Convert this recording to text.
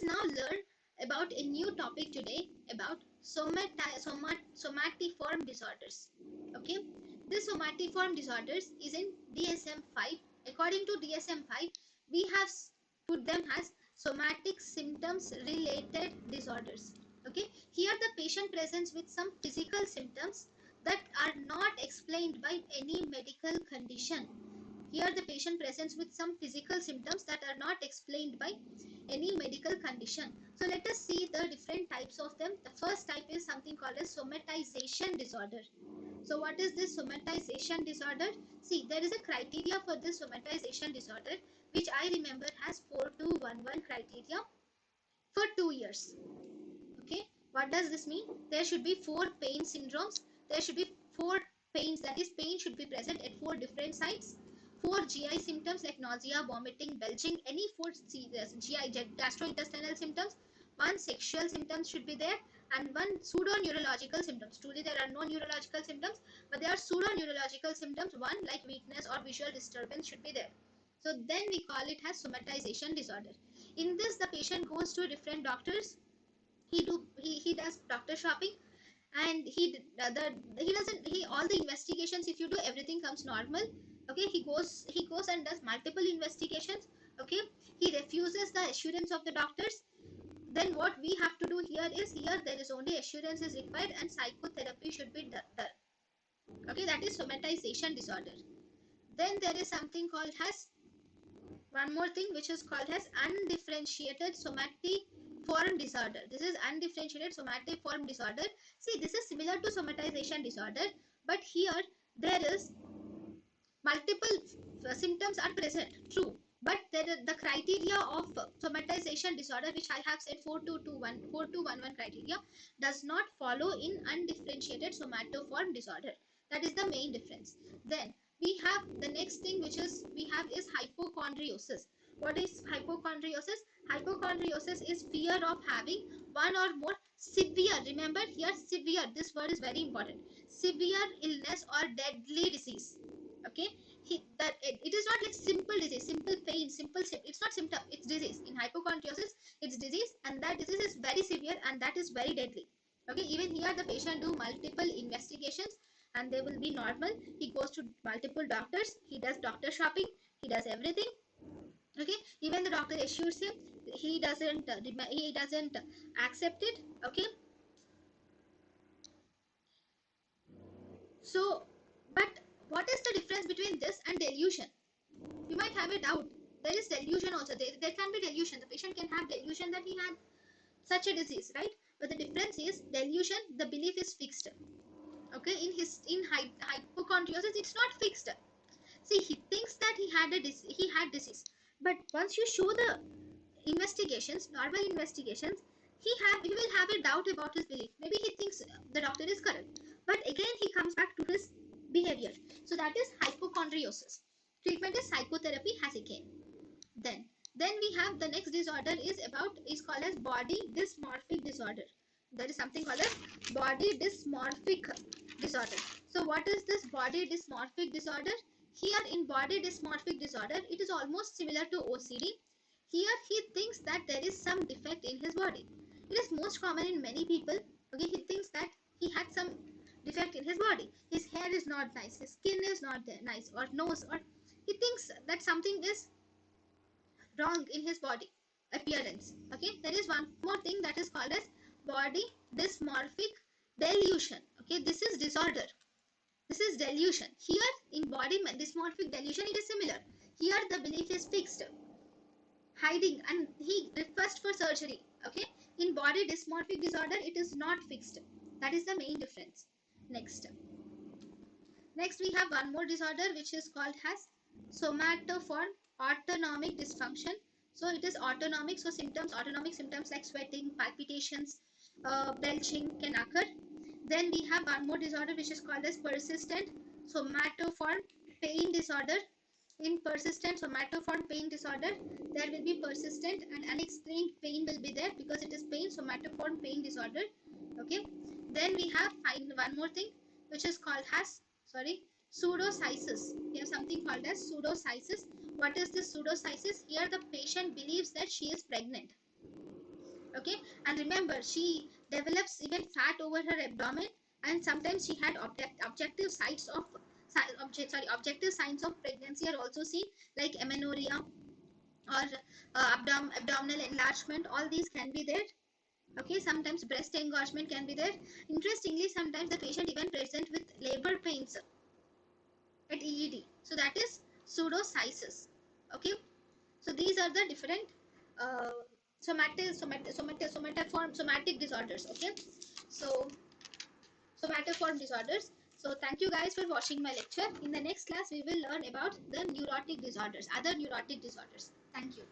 us now learn about a new topic today about somatiform disorders. Okay, this somatiform disorders is in DSM-5. According to DSM-5, we have put them as somatic symptoms related disorders. Okay, here the patient presents with some physical symptoms that are not explained by any medical condition. Here the patient presents with some physical symptoms that are not explained by any medical condition. So let us see the different types of them. The first type is something called as somatization disorder. So what is this somatization disorder? See, there is a criteria for this somatization disorder, which I remember has 4211 criteria for 2 years. Okay, what does this mean? There should be 4 pain syndromes. There should be 4 pains, that is pain should be present at 4 different sites. 4 GI symptoms like nausea, vomiting, belching, any 4 GI gastrointestinal symptoms. 1 sexual symptoms should be there, and 1 pseudo-neurological symptoms. Truly there are no neurological symptoms, but there are pseudo-neurological symptoms. 1 like weakness or visual disturbance should be there. So then we call it as somatization disorder. In this, the patient goes to different doctors. He does doctor shopping, and he doesn't he all the investigations, if you do, everything comes normal. Okay, he goes and does multiple investigations. Okay, he refuses the assurance of the doctors. Then what we have to do here is, here there is only assurance is required and psychotherapy should be done. Okay, that is somatization disorder. Then there is something called as one more thing, which is called as undifferentiated somatiform disorder. This is undifferentiated somatiform disorder. See, this is similar to somatization disorder, but here there is multiple symptoms are present, true, but the criteria of somatization disorder, which I have said 4211 criteria, does not follow in undifferentiated somatoform disorder. That is the main difference. Then we have the next thing, which is we have is hypochondriosis. What is hypochondriosis? Hypochondriosis is fear of having one or more severe, remember here severe, this word is very important, severe illness or deadly disease. Okay, it is not like simple disease, simple pain, it's not symptom, it's disease. In hypochondriosis, it's disease, and that disease is very severe and that is very deadly. Okay, even here the patient do multiple investigations and they will be normal. He goes to multiple doctors, he does doctor shopping, he does everything. Okay, even the doctor assures him, he doesn't accept it. Okay, so but what is the difference between this and delusion? You might have a doubt. There is delusion also. There can be delusion. The patient can have delusion that he had such a disease, right? But the difference is delusion, the belief is fixed. Okay, in hypochondriosis, it's not fixed. See, he thinks that he had disease, but once you show the investigations, normal investigations, he will have a doubt about his belief. Maybe he thinks the doctor is correct, but again he comes back to his behavior. So that is hypochondriosis. Treatment is psychotherapy has again. Then we have the next disorder is called as body dysmorphic disorder. There is something called as body dysmorphic disorder. So what is this body dysmorphic disorder? Here in body dysmorphic disorder, it is almost similar to OCD. Here he thinks that there is some defect in his body. It is most common in many people. Okay, he thinks that he had some defect in his body. His hair is not nice, his skin is not nice, or nose, or he thinks that something is wrong in his body appearance. Okay, there is one more thing that is called as body dysmorphic delusion. Okay, this is disorder, this is delusion. Here in body dysmorphic delusion, it is similar. Here the belief is fixed, hiding, and he requests for surgery. Okay, in body dysmorphic disorder, it is not fixed. That is the main difference. Next we have one more disorder, which is called as somatoform autonomic dysfunction. So it is autonomic, so autonomic symptoms like sweating, palpitations, belching can occur. Then we have one more disorder, which is called as persistent somatoform pain disorder. In persistent somatoform pain disorder, there will be persistent and unexplained pain will be there because it is pain, somatoform pain disorder. Okay, then we have one more thing, which is called as pseudocysis. We have something called as pseudocysis. What is this pseudocysis? Here the patient believes that she is pregnant. Okay, and remember, she develops even fat over her abdomen, and sometimes she had objective sites of objective signs of pregnancy are also seen, like amenorrhea or abdominal enlargement. All these can be there. Okay, sometimes breast engorgement can be there. Interestingly, sometimes the patient even present with labor pains at EED. So that is pseudocysis. Okay, so these are the different uh, somatic disorders. Okay, so somatoform disorders. So thank you guys for watching my lecture. In the next class, we will learn about the neurotic disorders, other neurotic disorders. Thank you.